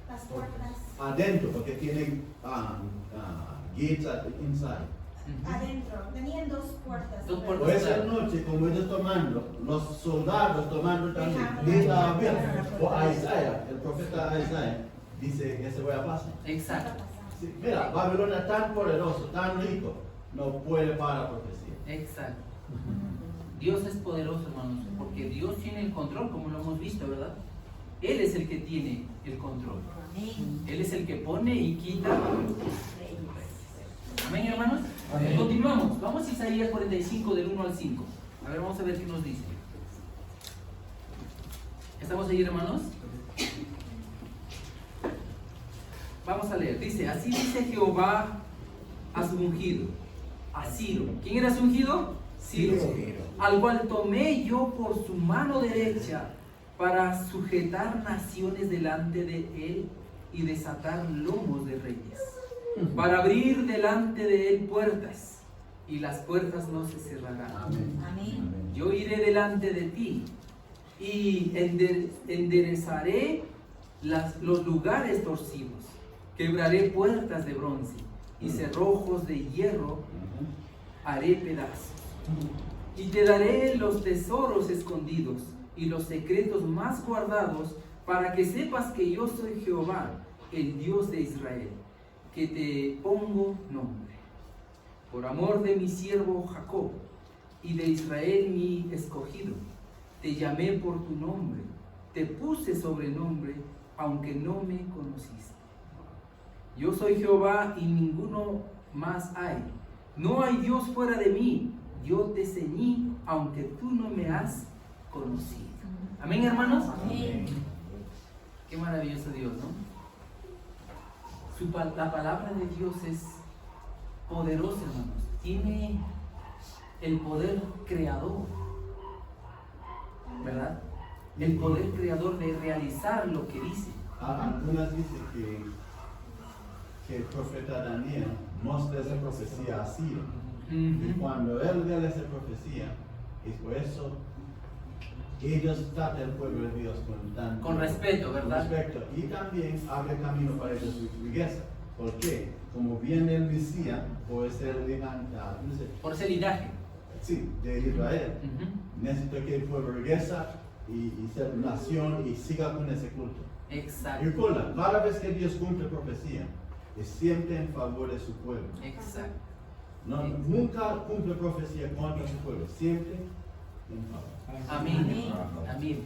Las puertas
adentro, porque tienen gates inside.
adentro. Tenían 2 puertas.
Dos
¿verdad?
Por esa noche, como ellos tomando, los soldados tomando también, de la vida, o a Isaías, el profeta Isaías, dice que se va a pasar.
Exacto.
Sí, mira, Babilonia tan poderoso, tan rico, no puede parar la profecía.
Exacto. Dios es poderoso, hermanos, porque Dios tiene el control, como lo hemos visto, ¿verdad? Él es el que tiene el control. Él es el que pone y quita. Amén, hermanos.
Amén.
Continuamos. Vamos a Isaías 45 del 1 al 5. A ver, vamos a ver qué nos dice. ¿Estamos ahí, hermanos? Vamos a leer. Dice, así dice Jehová a su ungido, a Ciro. ¿Quién era su ungido? Ciro. Al cual tomé yo por su mano derecha para sujetar naciones delante de él y desatar lomos de reyes, para abrir delante de él puertas, y las puertas no se cerrarán.
Amén.
Yo iré delante de ti y enderezaré los lugares torcidos, quebraré puertas de bronce y cerrojos de hierro haré pedazos. Y te daré los tesoros escondidos y los secretos más guardados, para que sepas que yo soy Jehová, el Dios de Israel, que te pongo nombre. Por amor de mi siervo Jacob y de Israel mi escogido, te llamé por tu nombre, te puse sobrenombre, aunque no me conociste. Yo soy Jehová y ninguno más hay. No hay Dios fuera de mí. Yo te ceñí, aunque tú no me has conocido. Amén, hermanos.
Amén.
Qué maravilloso Dios, ¿no? La palabra de Dios es poderosa, hermanos. Tiene el poder creador, ¿verdad? El poder creador de realizar lo que dice.
Algunas dicen que el profeta Daniel muestra esa profecía a Ciro. Y cuando él ve esa profecía, y por eso ellos tratan al pueblo de Dios
Con respeto, ¿verdad?
Con respeto. Y también abre camino para ellos su riqueza. ¿Por qué? Como viene el Mesías, puede ser levantado.
Por ser linaje.
Sí, de Israel. Necesito que el pueblo regresa y ser nación y siga con ese culto.
Exacto.
Y recuerda, cada vez que Dios cumple profecía, es siempre en favor de su pueblo.
Exacto.
No, nunca cumple profecía contra su pueblo, siempre en favor.
Amén. Amén.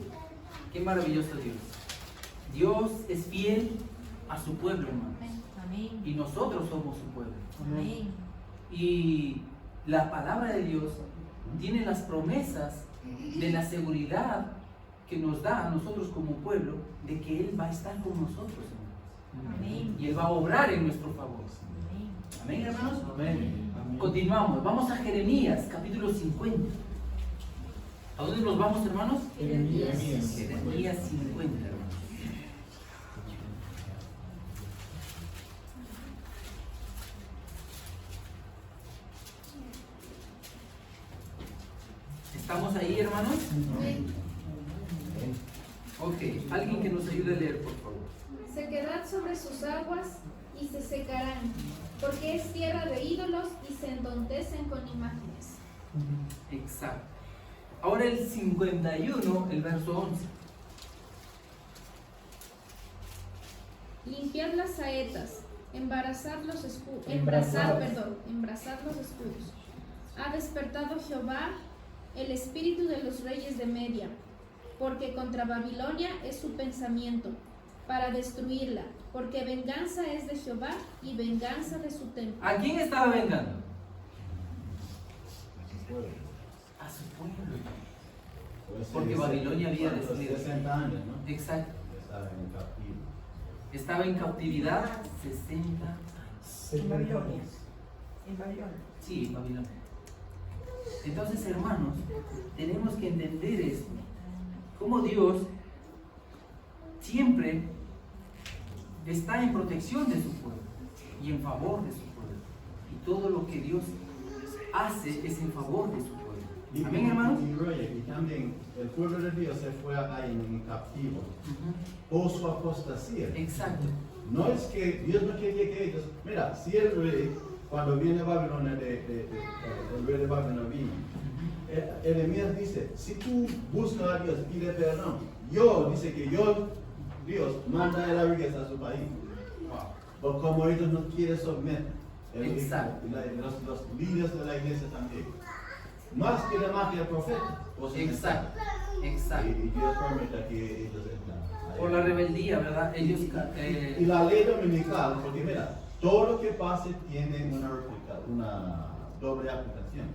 Qué maravilloso Dios. Dios es fiel a su pueblo, hermanos.
Amén.
Y nosotros somos su pueblo.
Amén.
Y la palabra de Dios tiene las promesas de la seguridad que nos da a nosotros como pueblo de que Él va a estar con nosotros, hermanos.
Amén.
Y Él va a obrar en nuestro favor.
Amén.
Amén, hermanos.
Amén.
Continuamos. Vamos a Jeremías, capítulo 50. ¿A dónde nos vamos, hermanos?
Jeremías.
Jeremías 50, hermanos. ¿Estamos ahí, hermanos? Ok, alguien que nos ayude a leer, por favor.
Sequedad sobre sus aguas y se secarán, porque es tierra de ídolos y se entontecen con imágenes.
Exacto. Ahora el 51, el verso 11.
Limpiad las saetas, embrazad los escudos. Ha despertado Jehová el espíritu de los reyes de Media, porque contra Babilonia es su pensamiento, para destruirla, porque venganza es de Jehová y venganza de su templo.
¿A quién estaba vengando? A su pueblo.
Pues
Porque Babilonia había
los
destruido.
60 años, ¿no?
Exacto.
Estaba en cautivo.
Estaba en cautividad 60.
En Babilonia. En Babilonia.
Sí, en Babilonia. Entonces, hermanos, tenemos que entender esto. Cómo Dios siempre está en protección de su pueblo y en favor de su pueblo. Y todo lo que Dios hace es en favor de su pueblo. Amén, hermanos.
Y también el pueblo de Dios se fue ahí en cautivo por su apostasía.
Exacto.
No es que Dios no quería que ellos. Mira, si el rey, cuando viene Babilonia, el rey de Babilonia vino, Jeremías dice: si tú buscas a Dios, pide perdón. Dice que Dios manda la riqueza a su país. Pero como ellos no quieren someter,
Exacto.
los líderes de la iglesia también. Más que el profeta.
Exacto. Exacto.
Y Dios permite que ellos entren.
Por la rebeldía, ¿verdad? Ellos.
Y la ley dominical, porque mira, todo lo que pase tiene una doble aplicación.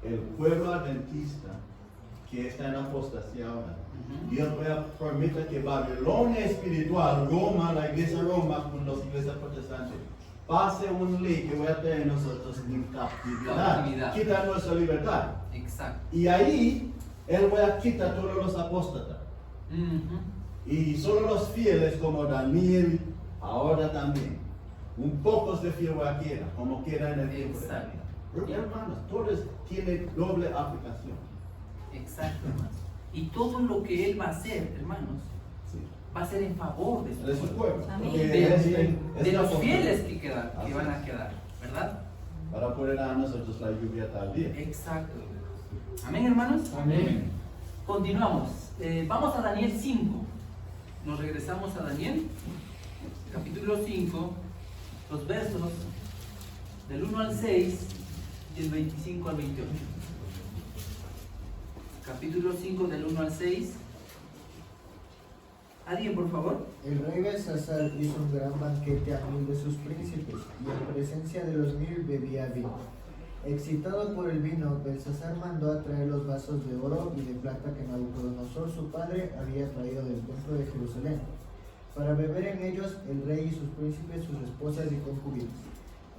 El pueblo adventista que está en apostasía ahora, Dios permite que Babilonia espiritual, Roma, la iglesia Roma con las iglesias protestantes, pase una ley que voy a tener nosotros en cautividad, quita nuestra libertad.
Exacto.
Y ahí Él va a quitar todos los apóstatas. Y solo los fieles como Daniel, ahora también. Un pocos de fieles queda, como queda en el tiempo de Daniel. Hermanos, todos tienen doble aplicación.
Exacto, hermanos. Y todo lo que Él va a hacer, hermanos, va a ser en favor de su pueblo. De los fieles que van a quedar, ¿verdad?
Para poder dar a nosotros la lluvia también.
Exacto. Amén, hermanos.
Amén.
Continuamos. Vamos a Daniel 5. Nos regresamos a Daniel, capítulo 5, los versos del 1 al 6 y el 25 al 28. Capítulo 5 del 1 al 6. ¿Alguien, por favor?
El rey Belsasar hizo un gran banquete a 1000 de sus príncipes, y en presencia de los 1000 bebía vino. Excitado por el vino, Belsasar mandó a traer los vasos de oro y de plata que Nabucodonosor, su padre, había traído del templo de Jerusalén, para beber en ellos el rey y sus príncipes, sus esposas y concubinas.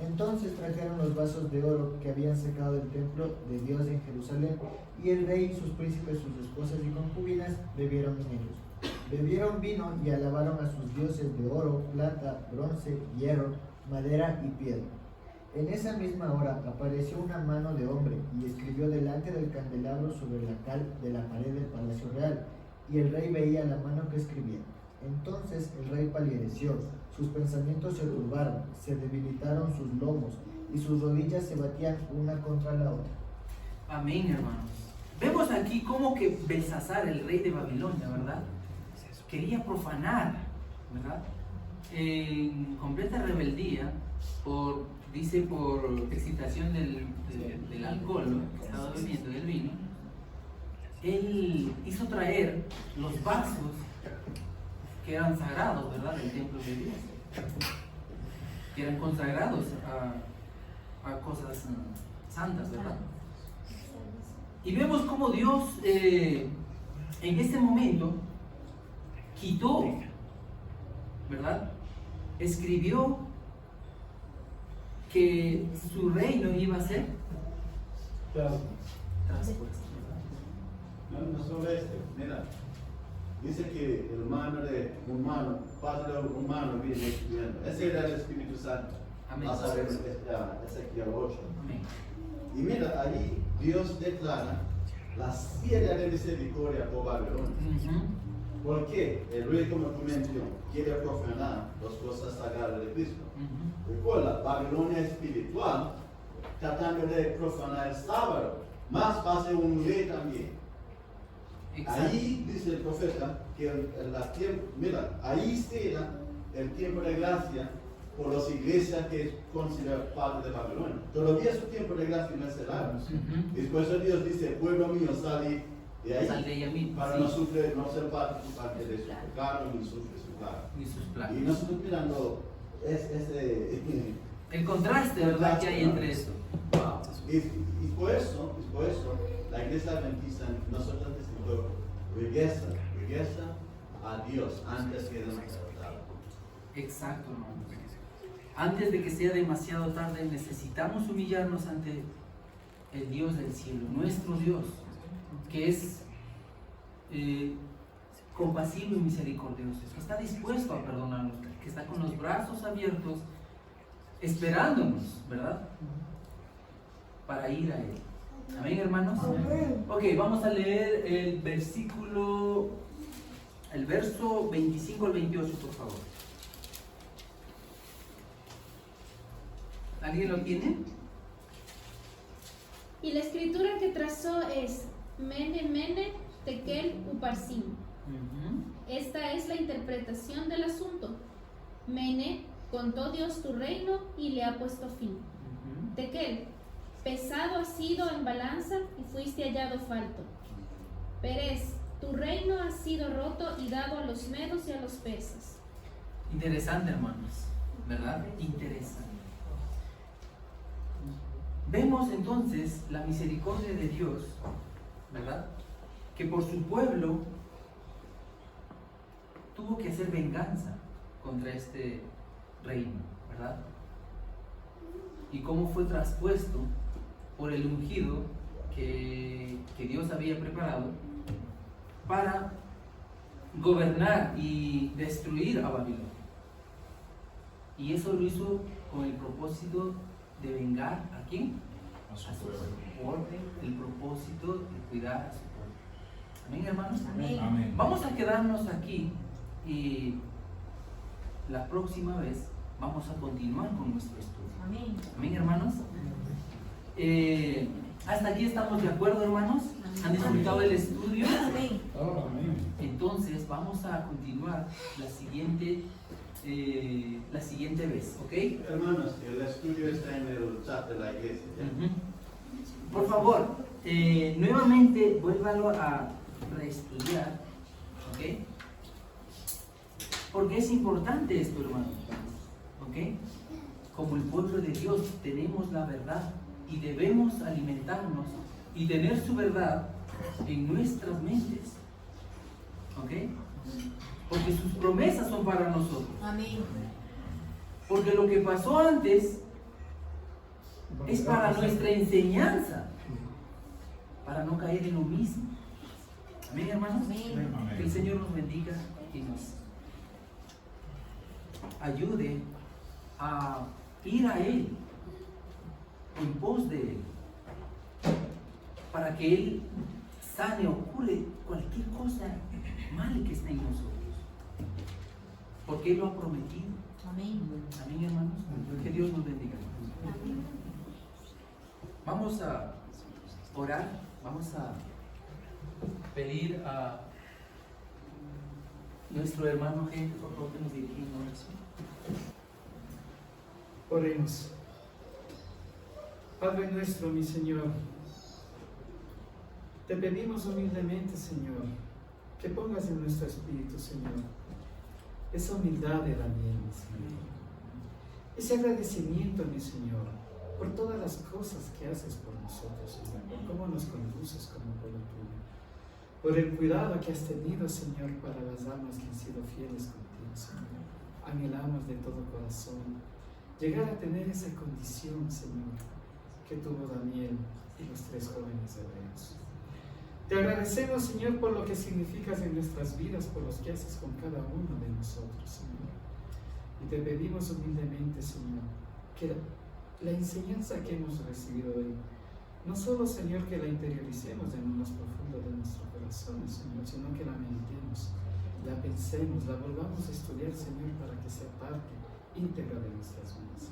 Entonces trajeron los vasos de oro que habían sacado del templo de Dios en Jerusalén, y el rey y sus príncipes, sus esposas y concubinas, bebieron en ellos. Bebieron vino y alabaron a sus dioses de oro, plata, bronce, hierro, madera y piedra. En esa misma hora apareció una mano de hombre y escribió delante del candelabro sobre la cal de la pared del palacio real, y el rey veía la mano que escribía. Entonces el rey palideció, sus pensamientos se turbaron, se debilitaron sus lomos, y sus rodillas se batían una contra la otra.
Amén, hermanos. Vemos aquí cómo que Belsasar, el rey de Babilonia, ¿verdad?, quería profanar, ¿verdad?, en completa rebeldía, por excitación del alcohol, ¿no?, que estaba bebiendo, del vino. Él hizo traer los vasos que eran sagrados, ¿verdad?, del templo de Dios, que eran consagrados a cosas santas, ¿verdad? Y vemos cómo Dios en ese momento quitó, ¿verdad?, escribió que su reino iba a ser traspuesto.
No solo mira, dice que el padre humano viene escribiendo. Ese era el Espíritu Santo.
Amén.
Vas a ver Ezequiel 8.
Amén.
Y mira, ahí Dios declara la sierra de misericordia por Babilonia. Porque el rey, como tú mencionas, quiere profanar las cosas sagradas de Cristo. Recuerda, Babilonia espiritual, tratando de profanar el sábado, más va a ser un rey también.
Exacto.
Ahí dice el profeta que mira, ahí será el tiempo de gracia por las iglesias que es considerada parte de Babilonia. Todavía su tiempo de gracia no es el largo. Después Dios dice, pueblo mío, salí de ahí,
Sal de ella misma,
para
sí.
no ser parte de su pecado ni sufre su pecado.
Ni sus planes.
Y nosotros mirando ese
El contraste, ¿verdad?, que hay entre esto. Wow.
y por eso la iglesia adventista, nosotros decimos, regresa a Dios antes que demasiado tarde.
Exacto, hermanos. Antes de que sea demasiado tarde, necesitamos humillarnos ante el Dios del cielo, nuestro Dios, que es compasivo y misericordioso, que está dispuesto a perdonarnos, que está con los brazos abiertos, esperándonos, ¿verdad?, para ir a Él. Amén, hermanos. Ok, vamos a leer el verso 25 al 28, por favor. ¿Alguien lo tiene?
Y la escritura que trazó es Mene, Mene, Tekel, Uparsim. Esta es la interpretación del asunto. Mene, contó Dios tu reino y le ha puesto fin. Tekel, pesado has sido en balanza y fuiste hallado falto. Perez, tu reino ha sido roto y dado a los medos y a los persas.
Interesante, hermanos, ¿verdad? Interesante. Vemos entonces la misericordia de Dios, ¿verdad?, que por su pueblo tuvo que hacer venganza contra este reino, ¿verdad? Y cómo fue traspuesto por el ungido que Dios había preparado para gobernar y destruir a Babilonia. Y eso lo hizo con el propósito de vengar ¿a quién? A su pueblo. Por el propósito de cuidar a su pueblo. Amén, hermanos.
Amén.
Vamos a quedarnos aquí y la próxima vez vamos a continuar con nuestro estudio.
Amén.
Amén, hermanos. Hasta aquí estamos de acuerdo, hermanos. ¿Han disfrutado el estudio?
Amén.
Oh, amén.
Entonces vamos a continuar la siguiente vez, ¿ok?
Hermanos, el estudio está en el chat de la iglesia. ¿Ya?
Por favor, nuevamente vuélvalo a reestudiar, ¿ok? Porque es importante esto, hermanos, ¿ok? Como el pueblo de Dios tenemos la verdad y debemos alimentarnos y tener su verdad en nuestras mentes, ¿ok? Porque sus promesas son para nosotros.
Amén.
Porque lo que pasó antes es para nuestra enseñanza, para no caer en lo mismo. Amén, hermanos.
Amén.
Que el Señor nos bendiga y nos ayude a ir a Él, en pos de Él, para que Él sane o cure cualquier cosa mal que esté en nosotros. Porque Él lo ha prometido.
Amén.
Amén, hermanos. Que Dios nos bendiga. Vamos a orar, vamos a pedir a nuestro hermano gente, por favor, que nos dirija en oración.
Oremos. Padre nuestro, mi Señor, te pedimos humildemente, Señor, que pongas en nuestro espíritu, Señor, esa humildad de Daniel, mi Señor, ese agradecimiento, mi Señor, por todas las cosas que haces por nosotros, Señor, por cómo nos conduces como pueblo tuyo, por el cuidado que has tenido, Señor, para las almas que han sido fieles contigo, Señor. Anhelamos de todo corazón llegar a tener esa condición, Señor, que tuvo Daniel y los 3 jóvenes hebreos. Te agradecemos, Señor, por lo que significas en nuestras vidas, por los que haces con cada uno de nosotros, Señor. Y te pedimos humildemente, Señor, que la enseñanza que hemos recibido hoy, no solo, Señor, que la interioricemos en lo más profundo de nuestro corazón, Señor, sino que la meditemos, la pensemos, la volvamos a estudiar, Señor, para que sea parte íntegra de nuestras vidas.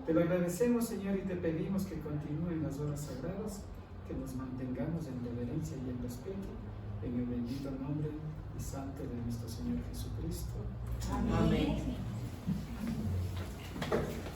Te lo agradecemos, Señor, y te pedimos que continúen las horas sagradas que nos mantengamos en reverencia y en respeto, en el bendito nombre y santo de nuestro Señor Jesucristo.
Amén.
Amén.